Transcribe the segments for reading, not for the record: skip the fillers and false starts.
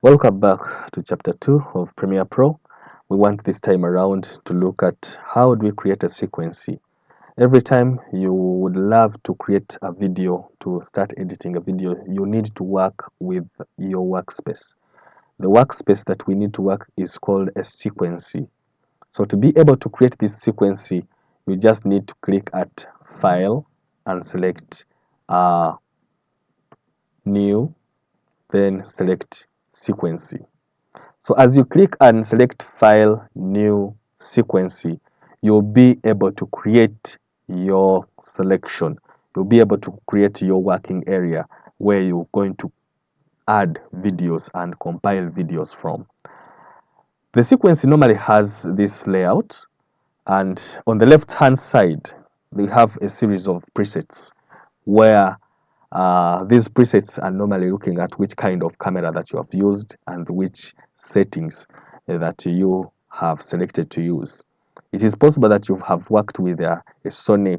Welcome back to chapter 2 of Premiere Pro. We want this time around to look at how do we create a sequence. Every time you would love to create a video, to start editing a video, you need to work with your workspace. The workspace that we need to work is called a sequence. So to be able to create this sequence, you just need to click at File and select New, then select Sequence. So as you click and select File, New, Sequence, you'll be able to create your selection. You'll be able to create your working area where you're going to add videos and compile videos from. The sequence normally has this layout, and on the left hand side we have a series of presets where these presets are normally looking at which kind of camera that you have used and which settings that you have selected to use. It is possible that you have worked with a Sony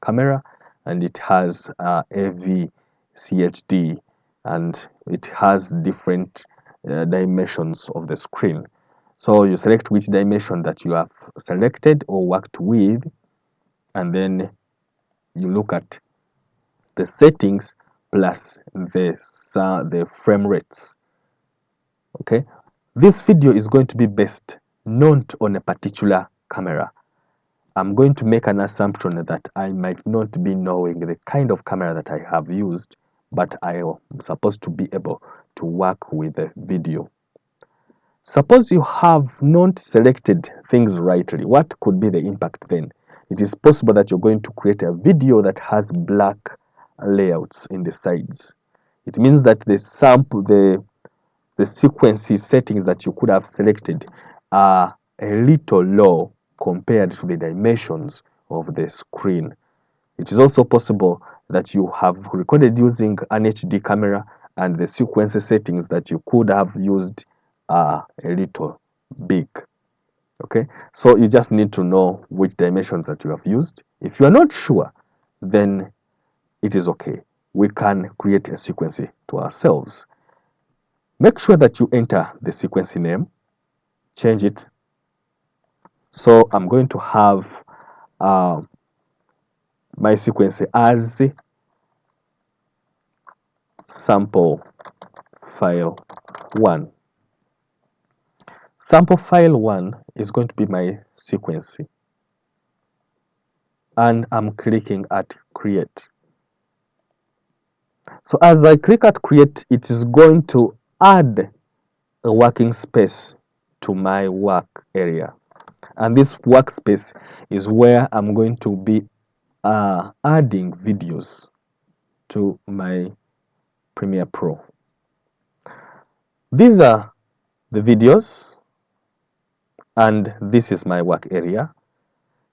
camera and it has AV CHD and it has different dimensions of the screen. So you select which dimension that you have selected or worked with, and then you look at the settings plus the frame rates. Okay, this video is going to be based not on a particular camera. I'm going to make an assumption that I might not be knowing the kind of camera that I have used, but I am supposed to be able to work with the video. Suppose you have not selected things rightly. What could be the impact then? It is possible that you're going to create a video that has black layouts in the sides. It means that the sequence settings that you could have selected are a little low compared to the dimensions of the screen. It is also possible that you have recorded using an HD camera and the sequence settings that you could have used are a little big. Okay, so you just need to know which dimensions that you have used. If you are not sure, then it is okay. We can create a sequence to ourselves. Make sure that you enter the sequence name, change it. So I'm going to have my sequence as sample file 1. Sample file 1 is going to be my sequence, and I'm clicking at create. So as I click at create, it is going to add a working space to my work area, and this workspace is where I'm going to be adding videos to my Premiere Pro. These are the videos and this is my work area.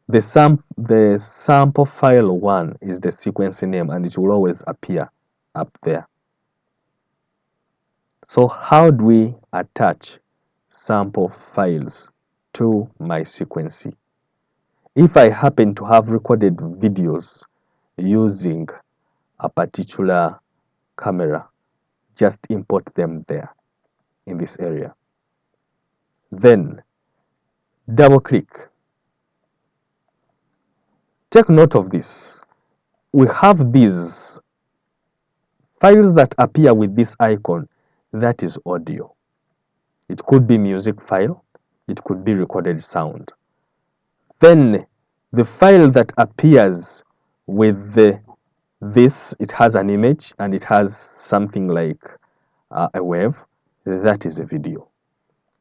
The sample file 1 is the sequence name and it will always appear up there. So how do we attach sample files to my sequence? If I happen to have recorded videos using a particular camera, just import them there in this area. Then double click. Take note of this. We have these files that appear with this icon. That is audio. It could be music file. It could be recorded sound. Then the file that appears with this, it has an image and it has something like a wave. That is a video.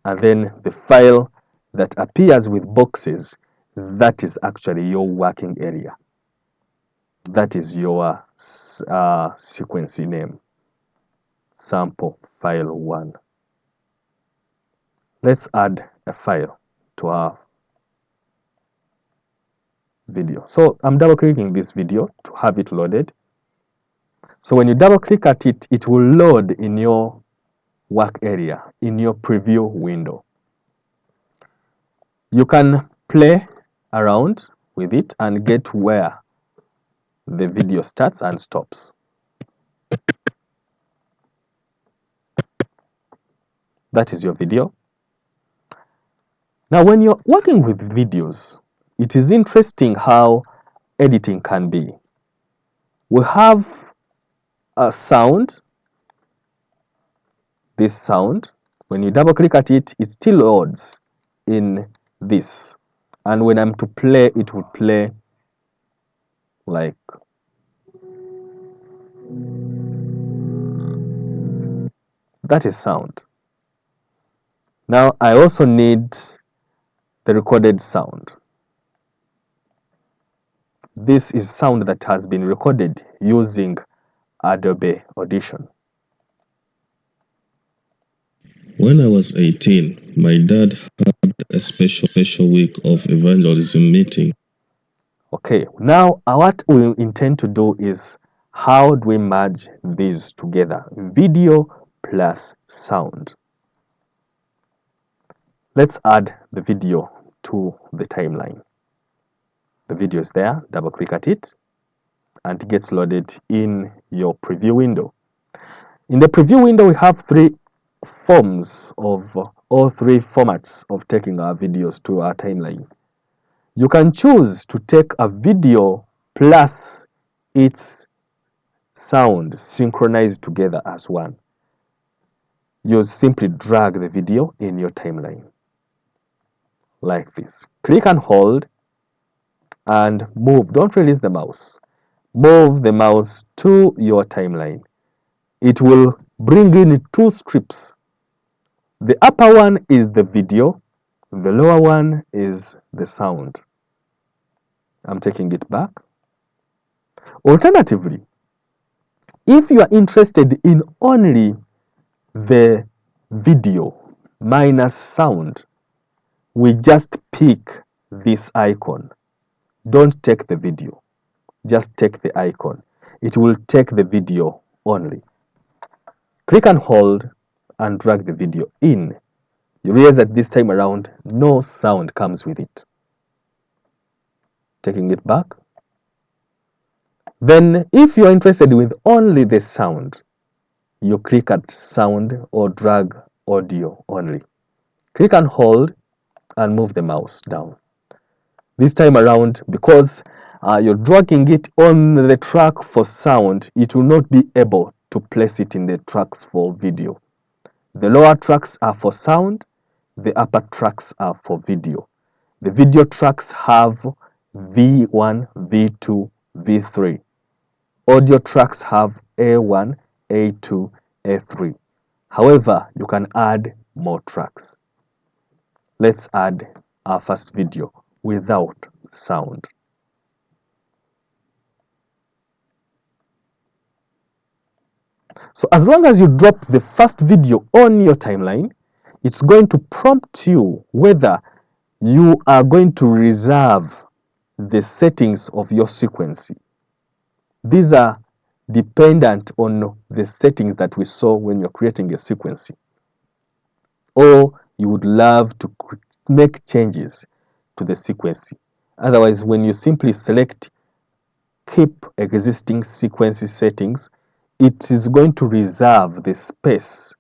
And then the file that appears with boxes, that is actually your working area. That is your sequence name, sample file 1. Let's add a file to our video. So I'm double clicking this video to have it loaded. So when you double click at it, it will load in your work area, in your preview window. You can play around with it and get where the video starts and stops. That is your video. Now, when you're working with videos, it is interesting how editing can be. We have a sound, this sound. When you double click at it, it still loads in this. And when I'm to play, it would play like that is sound. Now I also need the recorded sound. This is sound that has been recorded using Adobe Audition. When I was 18, my dad had a special week of evangelism meeting. Okay, now what we intend to do is how do we merge these together? Video plus sound. Let's add the video to the timeline. The video is there, double click at it, and it gets loaded in your preview window. In the preview window, we have three forms of all three formats of taking our videos to our timeline. You can choose to take a video plus its sound synchronized together as one. You simply drag the video in your timeline like this. Click and hold and move. Don't release the mouse. Move the mouse to your timeline. It will bring in two strips. The upper one is the video, the lower one is the sound. I'm taking it back. Alternatively, if you are interested in only the video minus sound, we just pick this icon. Don't take the video, just take the icon. It will take the video only. Click and hold and drag the video in. You realize that this time around, no sound comes with it. Taking it back. Then, if you're interested with only the sound, you click at sound or drag audio only. Click and hold and move the mouse down. This time around, because you're dragging it on the track for sound, it will not be able to place it in the tracks for video. The lower tracks are for sound, the upper tracks are for video. The video tracks have V1, V2, V3. Audio tracks have A1, A2, A3. However, you can add more tracks. Let's add our first video without sound. So as long as you drop the first video on your timeline, it's going to prompt you whether you are going to reserve the settings of your sequence. These are dependent on the settings that we saw when you're creating a sequence. Or you would love to make changes to the sequence. Otherwise, when you simply select keep existing sequence settings, it is going to reserve the space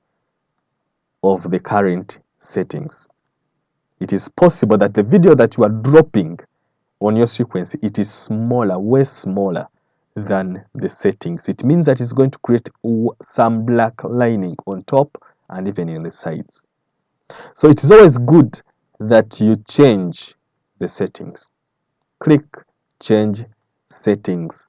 of the current settings. It is possible that the video that you are dropping on your sequence, it is smaller, way smaller than the settings. It means that it's going to create some black lining on top and even in the sides. So it is always good that you change the settings. Click change settings,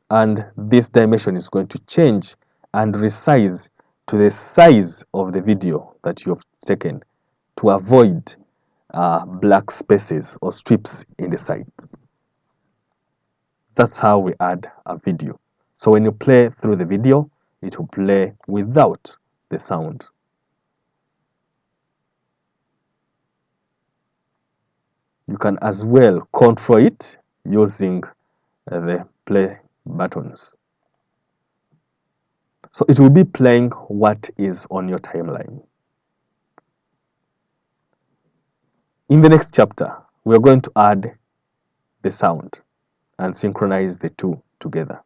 and this dimension is going to change and resize to the size of the video that you have taken to avoid black spaces or strips in the side. That's how we add a video. So when you play through the video, it will play without the sound. You can as well control it using the play buttons. So it will be playing what is on your timeline. In the next chapter, we are going to add the sound and synchronize the two together.